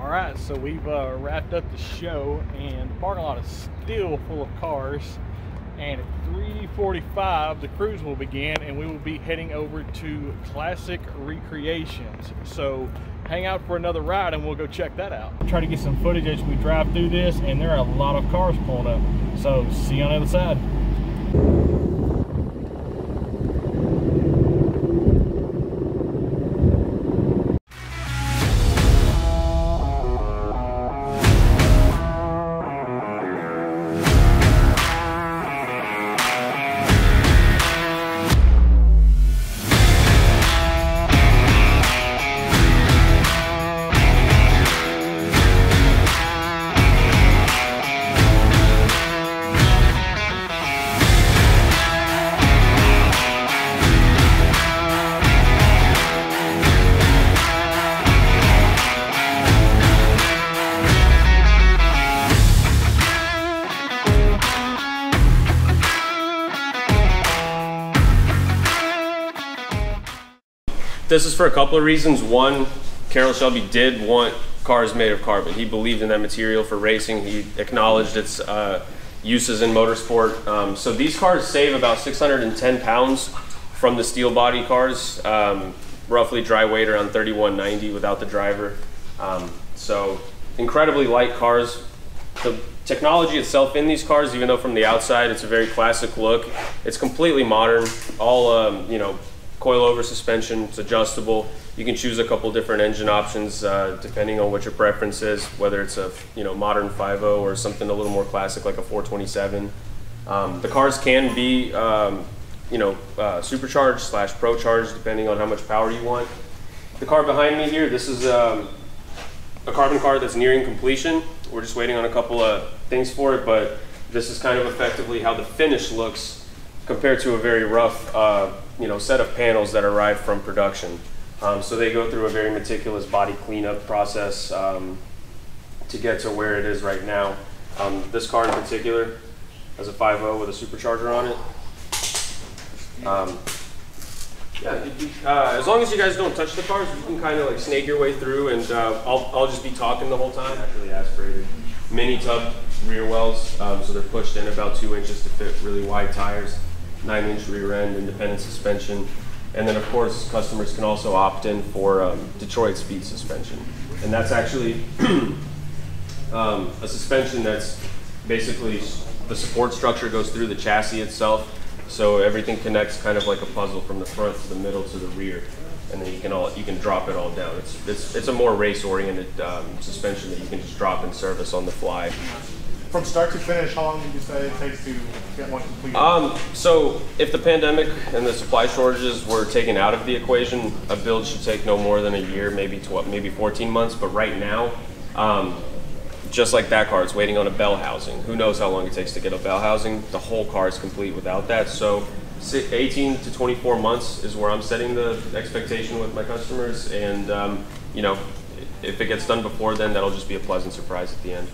Alright, so we've wrapped up the show, and the parking lot is still full of cars. And at 3:45 the cruise will begin, and we will be heading over to Classic Recreations. So hang out for another ride and we'll go check that out. Try to get some footage as we drive through this, and there are a lot of cars pulling up. So see you on the other side. This is for a couple of reasons. One, Carroll Shelby did want cars made of carbon. He believed in that material for racing. He acknowledged its uses in motorsport. So these cars save about 610 pounds from the steel body cars, roughly dry weight around 3190 without the driver. So incredibly light cars. The technology itself in these cars, even though from the outside it's a very classic look, it's completely modern. All coilover suspension, it's adjustable. You can choose a couple different engine options depending on what your preference is, whether it's a modern 5.0 or something a little more classic like a 427. The cars can be supercharged / pro charged depending on how much power you want. The car behind me here, this is a carbon car that's nearing completion. We're just waiting on a couple of things for it, but this is kind of effectively how the finish looks compared to a very rough set of panels that arrive from production. So they go through a very meticulous body cleanup process to get to where it is right now. This car in particular has a 5.0 with a supercharger on it. As long as you guys don't touch the cars, you can kind of like snake your way through, and I'll just be talking the whole time. Naturally aspirated. Mini tub rear wells, so they're pushed in about 2 inches to fit really wide tires. 9-inch rear end, independent suspension, and then of course customers can also opt in for Detroit speed suspension, and that's actually a suspension that's basically the support structure goes through the chassis itself, so everything connects kind of like a puzzle from the front to the middle to the rear, and then you can drop it all down. It's a more race oriented suspension that you can just drop in service on the fly. From start to finish, how long did you say it takes to get one complete? So if the pandemic and the supply shortages were taken out of the equation, a build should take no more than a year, maybe 14 months. But right now, just like that car, it's waiting on a bell housing. Who knows how long it takes to get a bell housing? The whole car is complete without that. So 18 to 24 months is where I'm setting the expectation with my customers. And if it gets done before then, that'll just be a pleasant surprise at the end.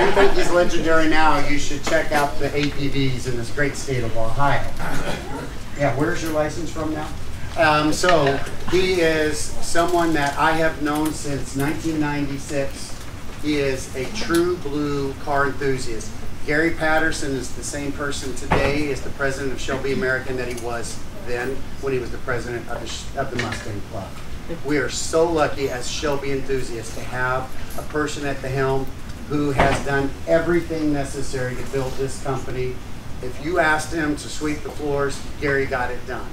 you think he's legendary now, you should check out the APVs in this great state of Ohio. Yeah, where's your license from now? So he is someone that I have known since 1996. He is a true blue car enthusiast. Gary Patterson is the same person today as the president of Shelby American that he was then when he was the president of the Mustang Club. We are so lucky as Shelby enthusiasts to have a person at the helm who has done everything necessary to build this company. If you asked him to sweep the floors, Gary got it done.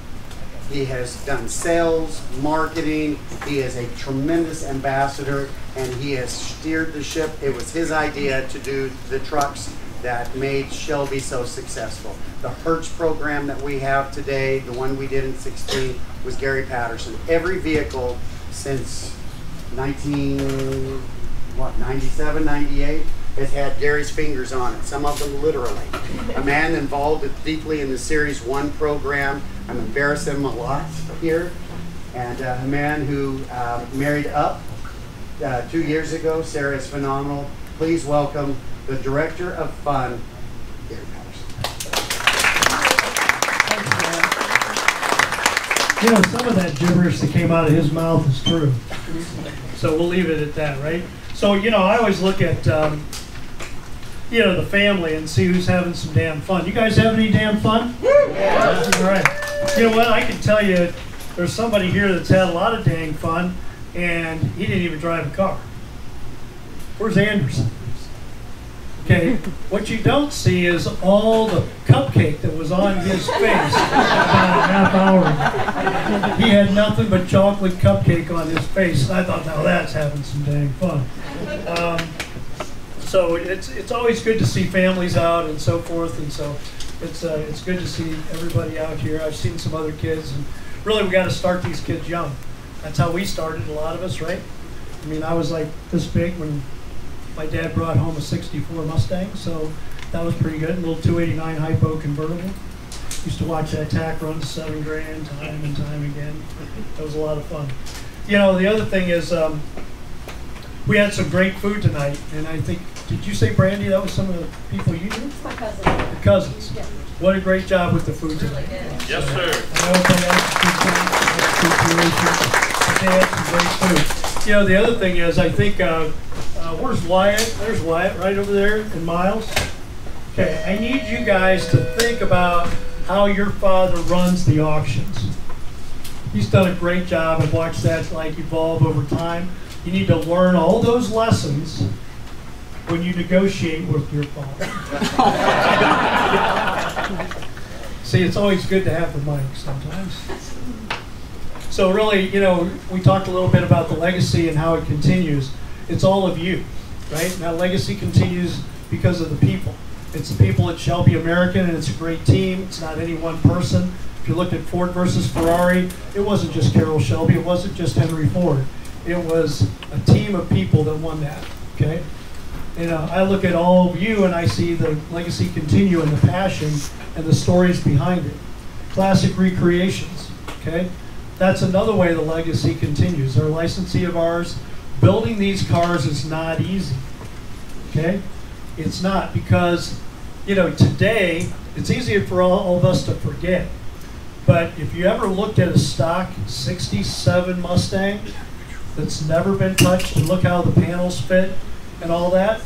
He has done sales, marketing, he is a tremendous ambassador, and he has steered the ship. It was his idea to do the trucks that made Shelby so successful. The Hertz program that we have today, the one we did in 16, was Gary Patterson. Every vehicle since 97, 98 has had Gary's fingers on it, some of them literally. A man involved deeply in the Series 1 program. I'm embarrassing him a lot here. And a man who married up 2 years ago. Sarah is phenomenal. Please welcome the Director of Fun, Gary Patterson. You know, some of that gibberish that came out of his mouth is true. So we'll leave it at that, right? So, you know, I always look at, you know, the family and see who's having some damn fun. You guys have any damn fun? Yeah. All right. You know what? I can tell you there's somebody here that's had a lot of dang fun, and he didn't even drive a car. Where's Anderson? Okay, what you don't see is all the cupcake that was on his face about a half hour ago. He had nothing but chocolate cupcake on his face, and I thought, now that's having some dang fun. So it's always good to see families out and so forth, and so it's good to see everybody out here. I've seen some other kids, and really we got to start these kids young. That's how we started, a lot of us, right? I mean, I was like this big when my dad brought home a 64 Mustang, so that was pretty good. A little 289 hypo convertible. Used to watch that tack run to $7 grand time and time again. That was a lot of fun. You know, the other thing is we had some great food tonight, and I think, did you say, Brandy, that was some of the people you knew? My cousin. The cousins. Yeah. What a great job with the food tonight. Yes, sir. I know they had some great food. You know, the other thing is, I think, where's Wyatt? There's Wyatt right over there, and Miles. Okay, I need you guys to think about how your father runs the auctions. He's done a great job. I've watched that like evolve over time. You need to learn all those lessons when you negotiate with your father. See, it's always good to have the mic sometimes. So really, you know, we talked a little bit about the legacy and how it continues. It's all of you, right? And that legacy continues because of the people. It's the people at Shelby American, and it's a great team. It's not any one person. If you look at Ford versus Ferrari, it wasn't just Carroll Shelby. It wasn't just Henry Ford. It was a team of people that won that, okay? And I look at all of you, and I see the legacy continue and the passion and the stories behind it. Classic recreations, okay? That's another way the legacy continues. They're a licensee of ours. Building these cars is not easy, okay? It's not, because, you know, today, it's easier for all of us to forget. But if you ever looked at a stock 67 Mustang that's never been touched, and look how the panels fit and all that,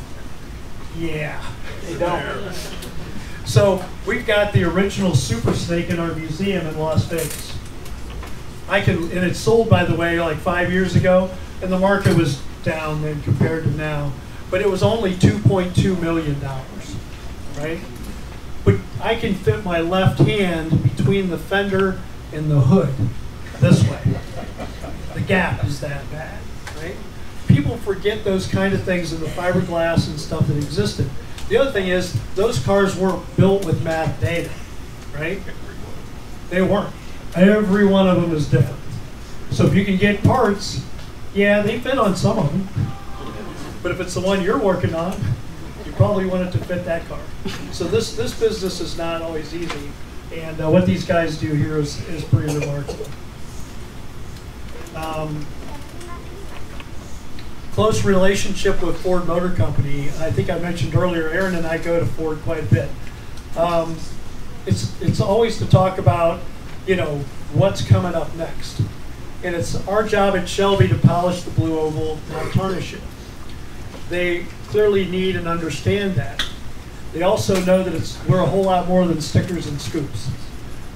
yeah, they don't. So we've got the original Super Snake in our museum in Las Vegas. And it's sold, by the way, like 5 years ago, and the market was down then compared to now. But it was only $2.2 million, right? But I can fit my left hand between the fender and the hood this way. The gap is that bad, right? People forget those kind of things in the fiberglass and stuff that existed. The other thing is, those cars weren't built with math data, right? They weren't. Every one of them is different. So if you can get parts, yeah, they fit on some of them. But if it's the one you're working on, you probably want it to fit that car. So this business is not always easy. And what these guys do here is pretty remarkable. close relationship with Ford Motor Company. I think I mentioned earlier, Aaron and I go to Ford quite a bit. It's always to talk about, you know, what's coming up next. And it's our job at Shelby to polish the blue oval, not tarnish it. They clearly need and understand that. They also know that we're a whole lot more than stickers and scoops.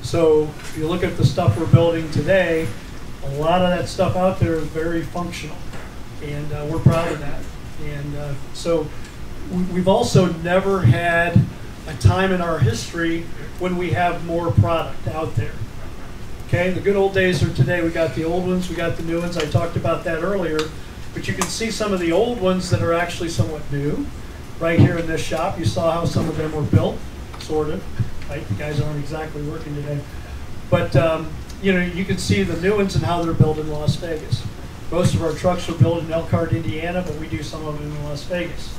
So if you look at the stuff we're building today, a lot of that stuff out there is very functional. And we're proud of that. And so we've also never had a time in our history when we have more product out there. Okay, the good old days are today. We got the old ones, we got the new ones. I talked about that earlier. But you can see some of the old ones that are actually somewhat new right here in this shop. You saw how some of them were built, sort of. Right? The guys aren't exactly working today. But you know, you can see the new ones and how they're built in Las Vegas. Most of our trucks are built in Elkhart, Indiana, but we do some of them in Las Vegas.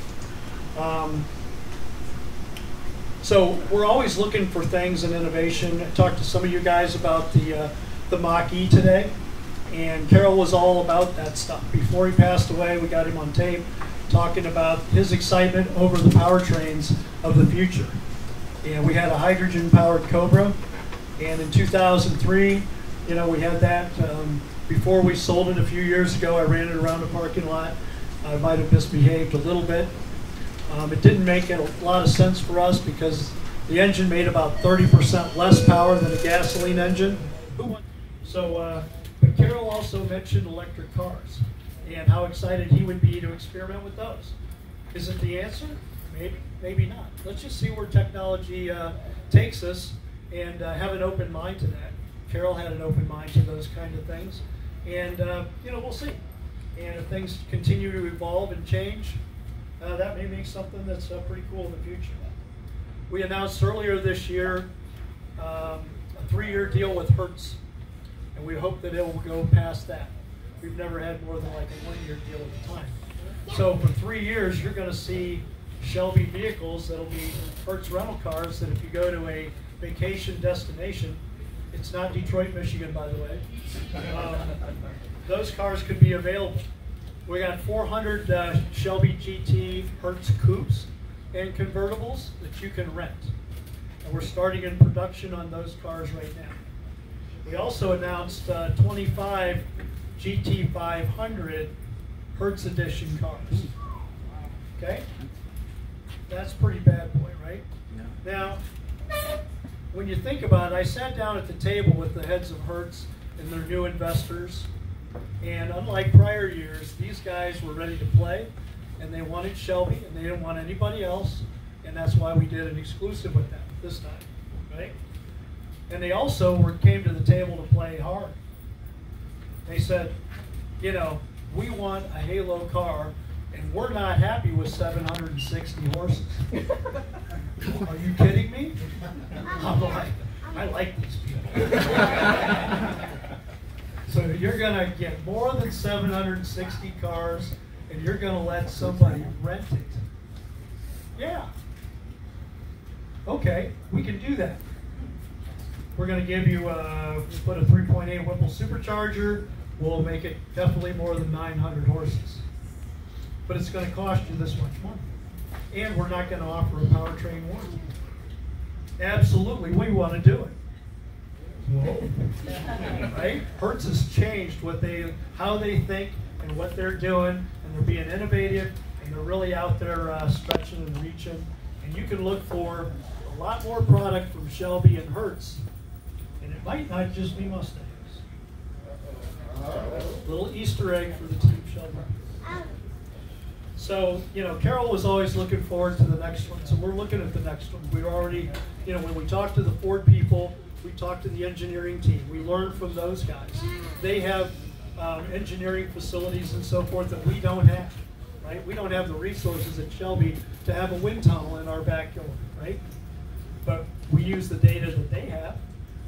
So we're always looking for things and innovation. I talked to some of you guys about the Mach-E today, and Carroll was all about that stuff. Before he passed away, we got him on tape talking about his excitement over the powertrains of the future. And we had a hydrogen-powered Cobra, and in 2003, you know, we had that. Before we sold it a few years ago, I ran it around the parking lot. I might have misbehaved a little bit. It didn't make a lot of sense for us because the engine made about 30% less power than a gasoline engine. So, but Carroll also mentioned electric cars and how excited he would be to experiment with those. Is it the answer? Maybe, maybe not. Let's just see where technology takes us and have an open mind to that. Carroll had an open mind to those kind of things, and you know, we'll see. And if things continue to evolve and change, that may make something that's pretty cool in the future. We announced earlier this year a 3-year deal with Hertz, and we hope that it will go past that. We've never had more than like a 1-year deal at a time. So for 3 years, you're going to see Shelby vehicles that'll be Hertz rental cars that if you go to a vacation destination, it's not Detroit, Michigan, by the way, those cars could be available. We got 400 Shelby GT Hertz coupes and convertibles that you can rent. And we're starting in production on those cars right now. We also announced 25 GT500 Hertz Edition cars. Okay? That's pretty bad boy, right? Yeah. Now, when you think about it, I sat down at the table with the heads of Hertz and their new investors. And unlike prior years, these guys were ready to play, and they wanted Shelby, and they didn't want anybody else, and that's why we did an exclusive with them this time, right? And they also came to the table to play hard. They said, you know, we want a Halo car, and we're not happy with 760 horses. Are you kidding me? I'm like, I like these people. So you're going to get more than 760 cars, and you're going to let somebody rent it. Yeah. Okay, we can do that. We're going to give you, put a 3.8 Whipple supercharger. We'll make it definitely more than 900 horses. But it's going to cost you this much money. And we're not going to offer a powertrain warranty. Absolutely, we want to do it. Whoa. Right? Hertz has changed how they think and what they're doing, and they're being innovative, and they're really out there stretching and reaching. And you can look for a lot more product from Shelby and Hertz, and it might not just be Mustangs. Little Easter egg for the Team Shelby. So, you know, Carroll was always looking forward to the next one, so we're looking at the next one. We're already, you know, when we talk to the Ford people, we talk to the engineering team. We learn from those guys. They have engineering facilities and so forth that we don't have, right? We don't have the resources at Shelby to have a wind tunnel in our backyard, right? But we use the data that they have,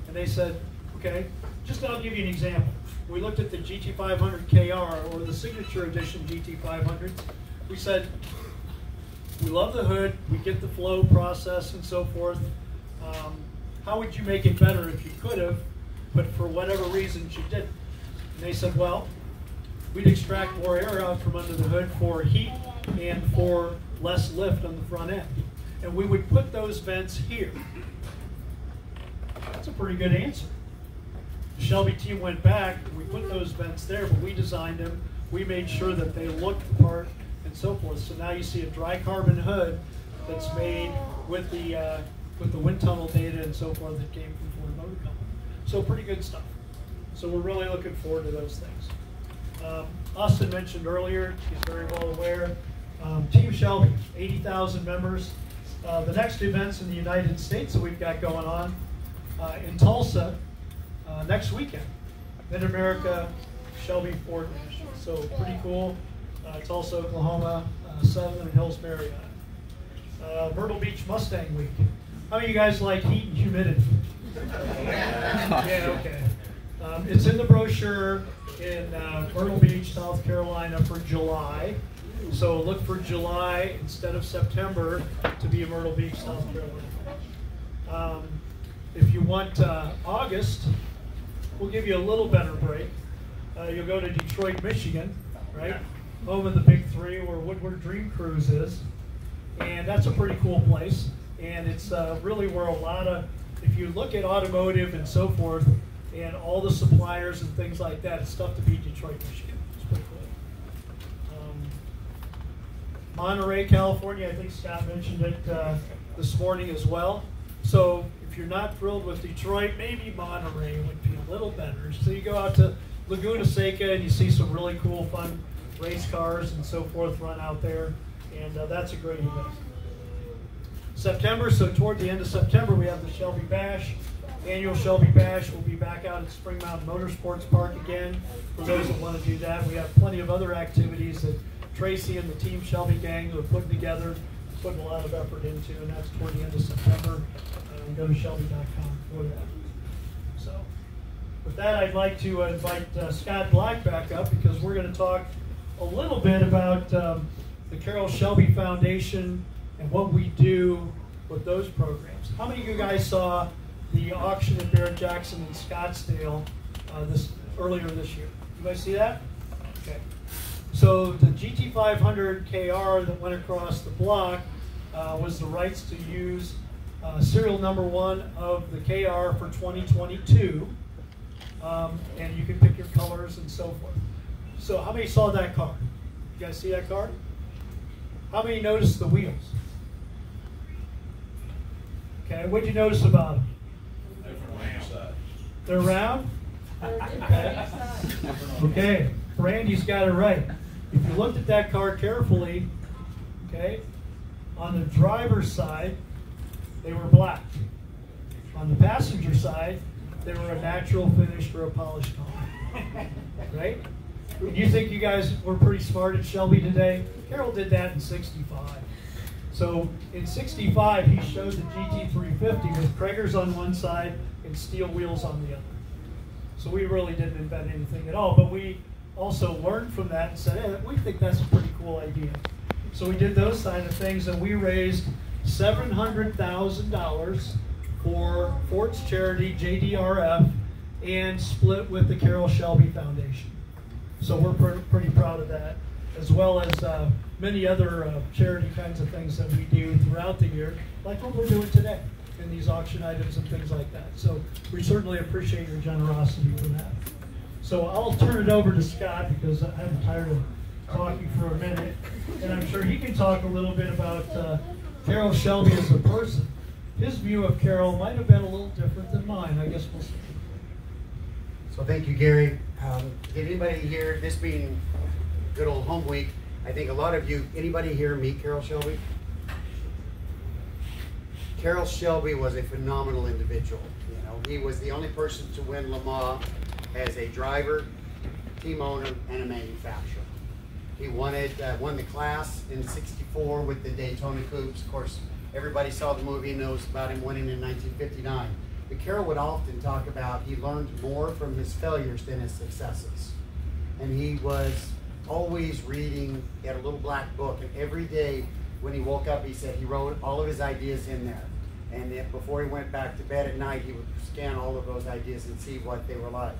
and they said, okay, just I'll give you an example. We looked at the GT500 KR, or the Signature Edition GT500s. We said, we love the hood, we get the flow process and so forth. How would you make it better if you could have, but for whatever reasons you didn't? And they said, well, we'd extract more air out from under the hood for heat and for less lift on the front end. And we would put those vents here. That's a pretty good answer. The Shelby team went back, we put those vents there, but we designed them. We made sure that they looked the part and so forth. So now you see a dry carbon hood that's made with the wind tunnel data and so forth that came from Ford Motor Company. So pretty good stuff. So we're really looking forward to those things. Austin mentioned earlier, he's very well aware, Team Shelby, 80,000 members. The next events in the United States that we've got going on in Tulsa next weekend, Mid-America Shelby Ford National. So pretty cool. Tulsa, Oklahoma, Southern Hills Marriott. Myrtle Beach Mustang Week. How many of you guys like heat and humidity? Yeah, okay. It's in the brochure in Myrtle Beach, South Carolina for July. So look for July instead of September to be in Myrtle Beach, South Carolina. If you want August, we'll give you a little better break. You'll go to Detroit, Michigan, right? Home of the big three where Woodward Dream Cruise is. And that's a pretty cool place. And it's really where a lot of, if you look at automotive and so forth, and all the suppliers and things like that, it's tough to beat Detroit, Michigan. It's pretty cool. Monterey, California, I think Scott mentioned it this morning as well. So if you're not thrilled with Detroit, maybe Monterey would be a little better. So you go out to Laguna Seca and you see some really cool, fun race cars and so forth run out there. And that's a great event. September, so toward the end of September, we have the Shelby Bash. Annual Shelby Bash. We'll be back out at Spring Mountain Motorsports Park again for those that want to do that. We have plenty of other activities that Tracy and the Team Shelby gang are putting together, putting a lot of effort into, and that's toward the end of September. Go to Shelby.com for that. So with that, I'd like to invite Scott Black back up because we're going to talk a little bit about the Carroll Shelby Foundation and what we do with those programs. How many of you guys saw the auction at Barrett Jackson in Scottsdale earlier this year? You guys see that? Okay. So the GT500 KR that went across the block was the rights to use serial number 1 of the KR for 2022. And you can pick your colors and so forth. So how many saw that car? You guys see that car? How many noticed the wheels? Okay, what did you notice about them? They're round? Okay. Okay, Brandy's got it right. If you looked at that car carefully, okay, on the driver's side, they were black. On the passenger side, they were a natural finish or a polished color. Right? You think you guys were pretty smart at Shelby today? Carroll did that in '65. So in '65, he showed the GT350 with Kragers on one side and steel wheels on the other. So we really didn't invent anything at all, but we also learned from that and said, hey, we think that's a pretty cool idea. So we did those kind of things, and we raised $700,000 for Ford's charity, JDRF, and split with the Carroll Shelby Foundation. So we're pretty proud of that, as well as many other charity kinds of things that we do throughout the year, like what we're doing today in these auction items and things like that. So we certainly appreciate your generosity for that. So I'll turn it over to Scott because I'm tired of talking for a minute, and I'm sure he can talk a little bit about Carroll Shelby as a person. His view of Carroll might have been a little different than mine. I guess we'll see. So thank you, Gary. Did anybody here, this being good old home week, I think a lot of you, anybody here meet Carroll Shelby? Carroll Shelby was a phenomenal individual. You know, he was the only person to win Le Mans as a driver, team owner, and a manufacturer. He won the class in '64 with the Daytona Coupes. Of course, everybody saw the movie and knows about him winning in 1959. But Carroll would often talk about he learned more from his failures than his successes. And he was always reading. He had a little black book, and every day when he woke up, he said he wrote all of his ideas in there. And then before he went back to bed at night, he would scan all of those ideas and see what they were like.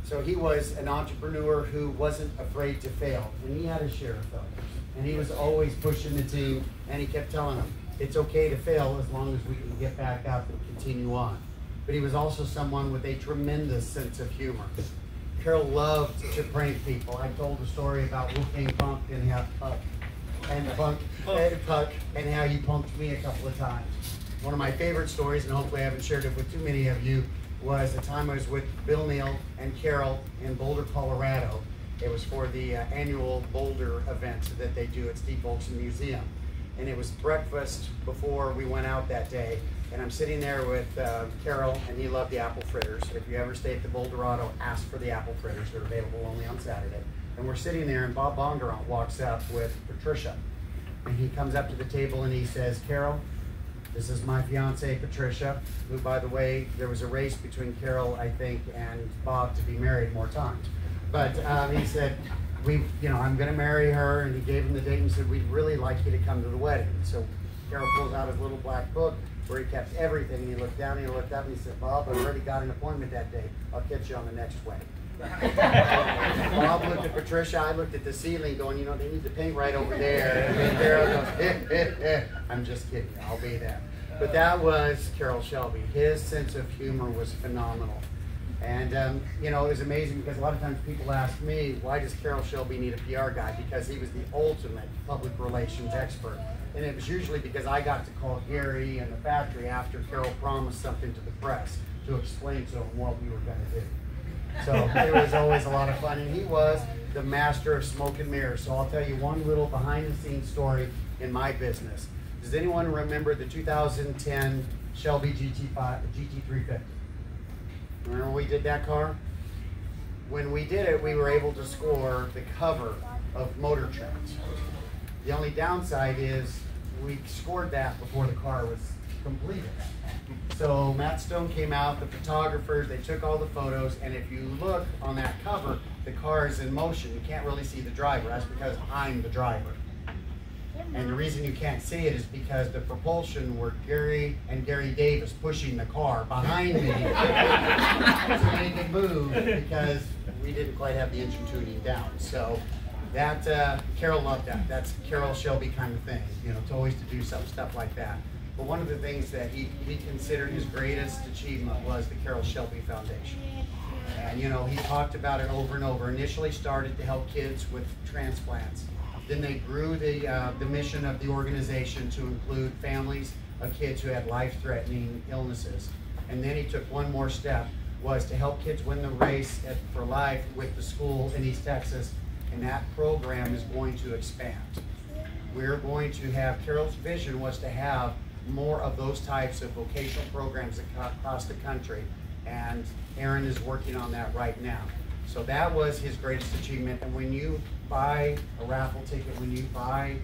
So he was an entrepreneur who wasn't afraid to fail, and he had his share of failures. And he was always pushing the team, and he kept telling them, it's okay to fail as long as we can get back up and continue on. But he was also someone with a tremendous sense of humor. Carroll loved to prank people. I told the story about Wolfgang Punk and how Puck and how he punked me a couple of times. One of my favorite stories, and hopefully I haven't shared it with too many of you, was the time I was with Bill Neal and Carroll in Boulder, Colorado. It was for the annual Boulder event that they do at Steve Volkson Museum. And it was breakfast before we went out that day. And I'm sitting there with Carroll, and he loved the apple fritters. If you ever stay at the Boulderado, ask for the apple fritters. They're available only on Saturday. And we're sitting there, and Bob Bondurant walks up with Patricia. And he comes up to the table and he says, Carroll, this is my fiance, Patricia, who, by the way, there was a race between Carroll, I think, and Bob to be married more times. But he said, I'm going to marry her, and he gave him the date and said, we'd really like you to come to the wedding. So Carroll pulls out his little black book where he kept everything, and he looked down and he looked up and he said, Bob, I've already got an appointment that day. I'll catch you on the next wedding. Bob looked at Patricia, I looked at the ceiling going, they need to paint right over there. And then Carroll goes, I'm just kidding, I'll be there. But that was Carroll Shelby. His sense of humor was phenomenal. And, it was amazing because a lot of times people ask me, why does Carroll Shelby need a PR guy? Because he was the ultimate public relations expert. And it was usually because I got to call Gary and the factory after Carroll promised something to the press to explain to them what we were going to do. So it was always a lot of fun. And he was the master of smoke and mirrors. So I'll tell you one little behind-the-scenes story in my business. Does anyone remember the 2010 Shelby GT350? Remember when we did that car? When we did it, we were able to score the cover of Motor Trends. The only downside is we scored that before the car was completed. So Matt Stone came out, the photographers, they took all the photos, and if you look on that cover, the car is in motion. You can't really see the driver. That's because I'm the driver. And the reason you can't see it is because the propulsion were Gary and Gary Davis pushing the car behind me to make it move because we didn't quite have the engine tuning down. So that, Carroll loved that. That's Carroll Shelby kind of thing, to always to do some stuff like that. But one of the things that he considered his greatest achievement was the Carroll Shelby Foundation. And he talked about it over and over. Initially started to help kids with transplants. Then they grew the mission of the organization to include families of kids who had life-threatening illnesses. And then he took one more step, was to help kids win the race for life with the school in East Texas, and that program is going to expand. We're going to have, Carroll's vision was to have more of those types of vocational programs across the country, and Aaron is working on that right now. So that was his greatest achievement. And when you buy a raffle ticket, when you buy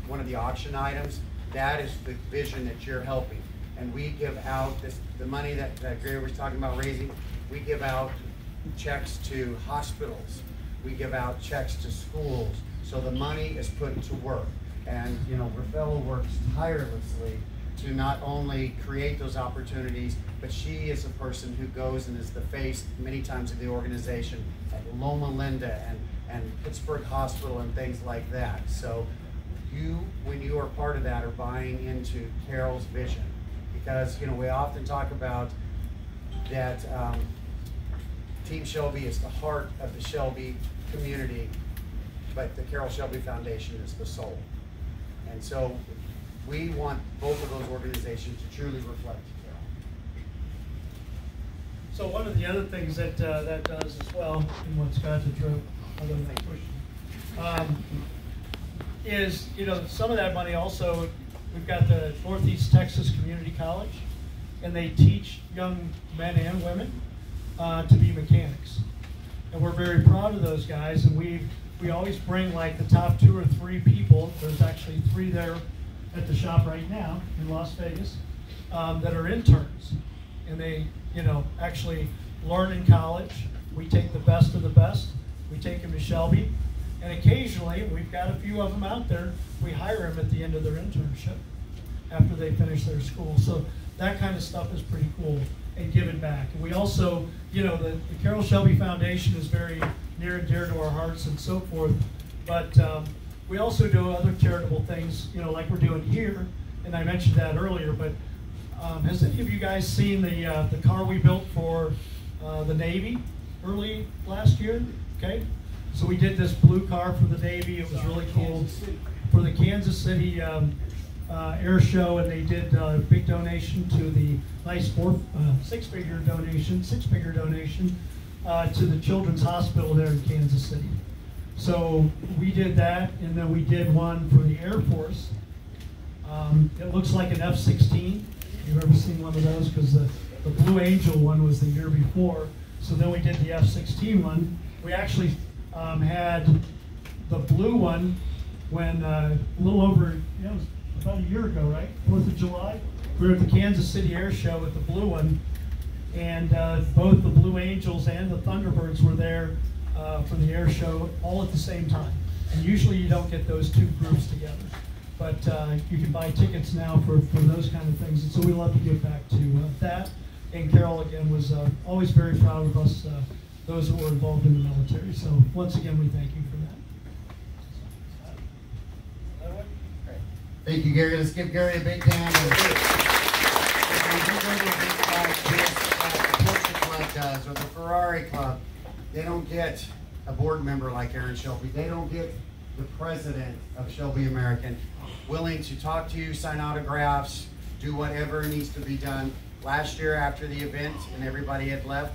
one of the auction items, that is the vision that you're helping. And we give out the money that Gary was talking about raising. We give out checks to hospitals. We give out checks to schools. So the money is put to work. And Rafaela works tirelessly to not only create those opportunities, but she is a person who goes and is the face many times of the organization at Loma Linda and Pittsburgh Hospital and things like that. So you, when you are part of that, are buying into Carroll's vision. Because we often talk about that Team Shelby is the heart of the Shelby community, but the Carroll Shelby Foundation is the soul. And so we want both of those organizations to truly reflect Carroll. So one of the other things that that does as well, and what Scott had thrown, other than pushing, is some of that money also, we've got the Northeast Texas Community College, and they teach young men and women to be mechanics. And we're very proud of those guys, and we always bring like the top 2 or 3 people. There's actually 3 there at the shop right now in Las Vegas that are interns, and they actually learn in college. We take the best of the best. We take them to Shelby, and occasionally we've got a few of them out there. We hire them at the end of their internship after they finish their school. So that kind of stuff is pretty cool. and give it back. And we also, you know, the Carroll Shelby Foundation is very near and dear to our hearts and so forth, but we also do other charitable things, you know, like we're doing here, and I mentioned that earlier, but has any of you guys seen the car we built for the Navy early last year? Okay, so we did this blue car for the Navy. It was really cool for the Kansas City air show, and they did a big donation to the nice six-figure donation to the Children's Hospital there in Kansas City. So we did that, and then we did one for the Air Force. It looks like an F-16. You've ever seen one of those? Because the Blue Angel one was the year before. So then we did the F-16 one. We actually had the blue one when a little over, it was about a year ago, right? 4th of July. We were at the Kansas City Air Show with the blue one, and both the Blue Angels and the Thunderbirds were there for the air show all at the same time. And usually you don't get those two groups together. But you can buy tickets now for those kind of things. And so we love to give back to that. And Carroll, again, was always very proud of us, those who were involved in the military. So once again, we thank you for that. Thank you, Gary. Let's give Gary a big hand. The Porsche Club does, or the Ferrari Club, they don't get a board member like Aaron Shelby. They don't get the president of Shelby American willing to talk to you, sign autographs, do whatever needs to be done. Last year after the event and everybody had left,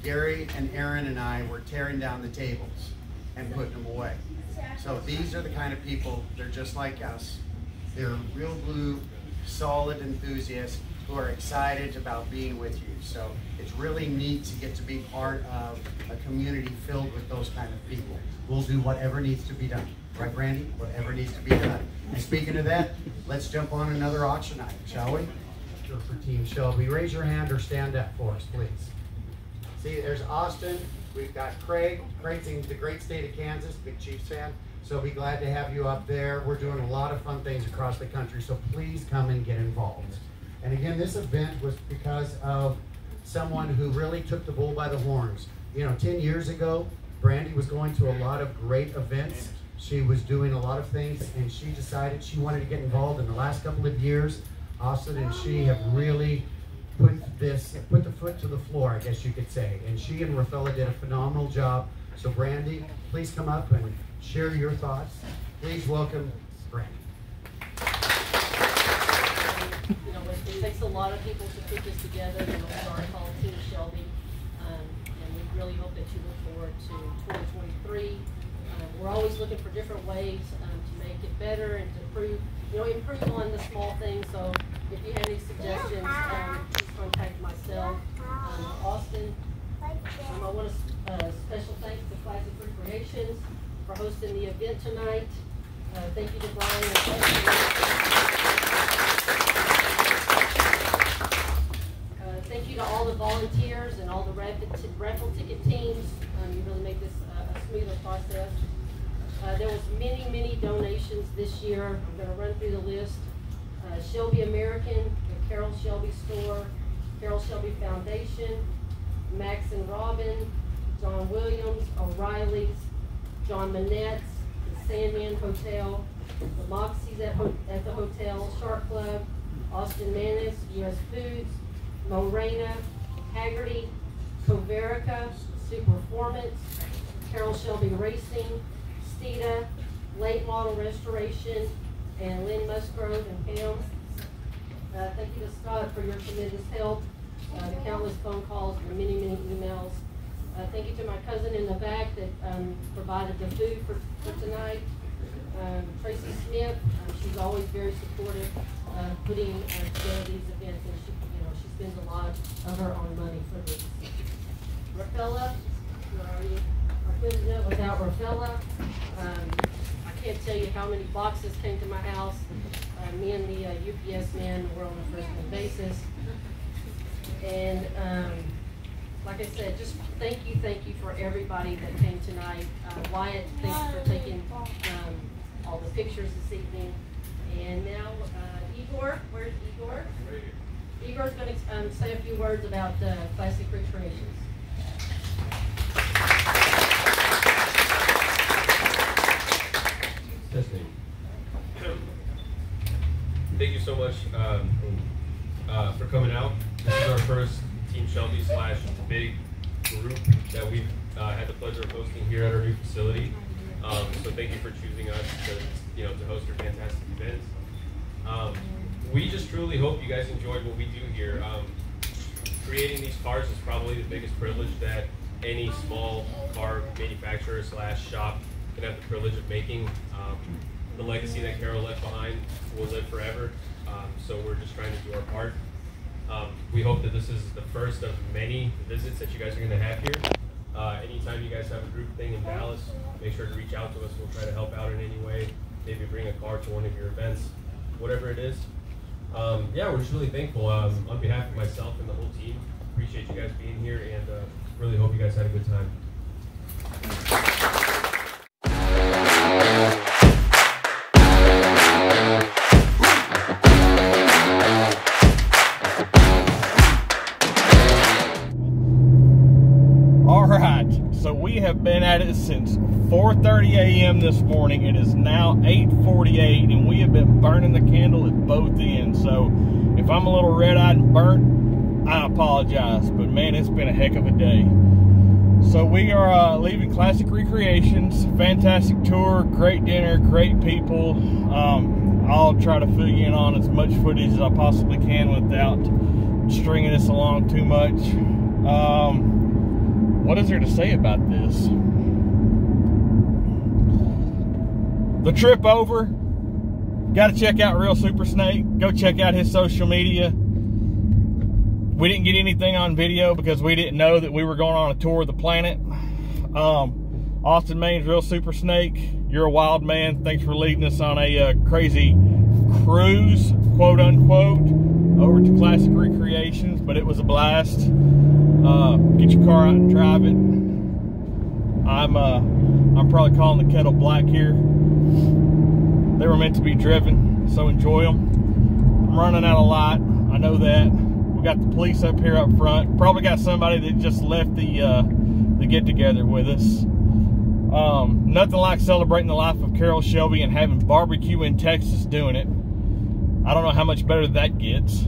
Gary and Aaron and I were tearing down the tables and putting them away. So these are the kind of people, they're just like us. They're real blue, solid enthusiasts who are excited about being with you. So it's really neat to get to be part of a community filled with those kind of people. We'll do whatever needs to be done. Right, Brandy? Whatever needs to be done. And speaking of that, let's jump on another auction item, shall we? For Team Shelby. Raise your hand or stand up for us, please. See, there's Austin. We've got Craig. Craig's in the great state of Kansas, big Chiefs fan. So be glad to have you up there. We're doing a lot of fun things across the country, so please come and get involved. And again, this event was because of someone who really took the bull by the horns. You know, 10 years ago, Brandy was going to a lot of great events. She was doing a lot of things, and she decided she wanted to get involved. In the last couple of years, Austin and she have really put the foot to the floor, I guess you could say. And she and Rafaela did a phenomenal job. So Brandy, please come up and share your thoughts. Please welcome Brandy. You know, it takes a lot of people to put this together. You know, we are called Team Shelby, and we really hope that you look forward to 2023. We're always looking for different ways to make it better and to improve on the small things. So if you have any suggestions, please contact myself, Austin. I want a special thanks to Classic Recreations for hosting the event tonight. Thank you to Brian and thank you to all the volunteers and all the raffle ticket teams. You really make this a smoother process. There was many donations this year. I'm going to run through the list. Shelby American, the Carroll Shelby Store, Carroll Shelby Foundation, Max and Robin, John Williams, O'Reilly's, John Manette's, the Sandman Hotel, the Moxie's at the hotel, Shark Club, Austin Manis, U.S. Foods, Morena, Haggerty, Coverica, Super Performance, Carroll Shelby Racing, Steeda, Late Model Restoration, and Lynn Musgrove and Pam. Thank you to Scott for your tremendous help, the countless phone calls, and the many emails. Thank you to my cousin in the back that provided the food for tonight. Tracy Smith, she's always very supportive putting together these events, and she spends a lot of her own money for this. Rafaela, I couldn't do it without Rafaela. I can't tell you how many boxes came to my house. Me and the UPS man were on a first name basis. And like I said, just thank you for everybody that came tonight. Wyatt, thanks for taking all the pictures this evening. And now, Igor, where's Igor? Igor's going to say a few words about Classic Recreations. Testing. Thank you so much for coming out. This is our first Team Shelby / big group that we've had the pleasure of hosting here at our new facility. So thank you for choosing us to host your fantastic event. We just truly hope you guys enjoyed what we do here. Creating these cars is probably the biggest privilege that any small car manufacturer / shop can have the privilege of making. The legacy that Carroll left behind will live forever. So we're just trying to do our part. We hope that this is the first of many visits that you guys are going to have here. Anytime you guys have a group thing in Dallas, make sure to reach out to us. We'll try to help out in any way. Maybe bring a car to one of your events, whatever it is. Yeah, we're just really thankful. On behalf of myself and the whole team, appreciate you guys being here, and really hope you guys had a good time. So we have been at it since 4:30 a.m. this morning. It is now 8:48, and we have been burning the candle at both ends. So if I'm a little red-eyed and burnt, I apologize. But man, it's been a heck of a day. So we are leaving Classic Recreations. Fantastic tour, great dinner, great people. I'll try to fill you in on as much footage as I possibly can without stringing this along too much. What is there to say about this? The trip over. Got to check out Real Super Snake. Go check out his social media. We didn't get anything on video because we didn't know that we were going on a tour of the planet. Austin, Maine's Real Super Snake. You're a wild man. Thanks for leading us on a crazy cruise, quote unquote, over to Classic Recreations, but it was a blast. Get your car out and drive it. I'm probably calling the kettle black here. They were meant to be driven, so enjoy them. I'm running out of light, I know that. We got the police up here up front. Probably got somebody that just left the get-together with us. Nothing like celebrating the life of Carroll Shelby and having barbecue in Texas doing it. I don't know how much better that gets.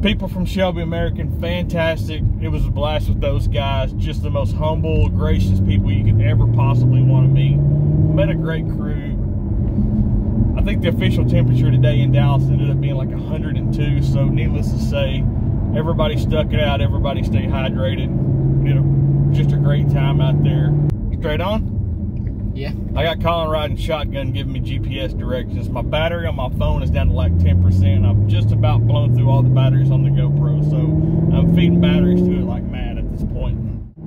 People from Shelby American, fantastic. It was a blast with those guys. Just the most humble, gracious people you could ever possibly want to meet. Met a great crew. I think the official temperature today in Dallas ended up being like 102. So needless to say, everybody stuck it out. Everybody stayed hydrated. Just a great time out there. Straight on? Yeah. I got Colin riding shotgun giving me GPS directions. My battery on my phone is down to like 10%. I'm just about blown through all the batteries on the GoPro, so I'm feeding batteries to it like mad at this point.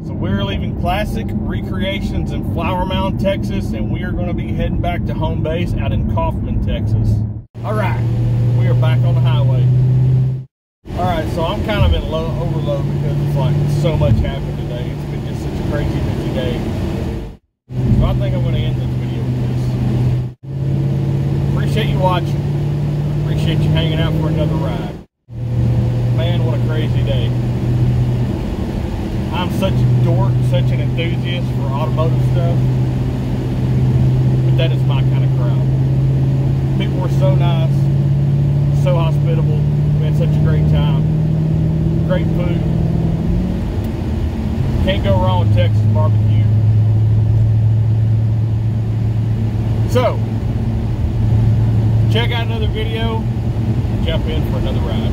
So we're leaving Classic Recreations in Flower Mound, Texas, and we are going to be heading back to home base out in Kaufman, Texas. All right, we are back on the highway. All right, so I'm kind of in overload because it's like so much happened today. It's been just such a crazy busy day. So I think I'm going to end this video with this. Appreciate you watching. Appreciate you hanging out for another ride. Man, what a crazy day. I'm such a dork, such an enthusiast for automotive stuff, but that is my kind of crowd. People were so nice, so hospitable. We had such a great time. Great food. Can't go wrong with Texas barbecue. So, check out another video, jump in for another ride.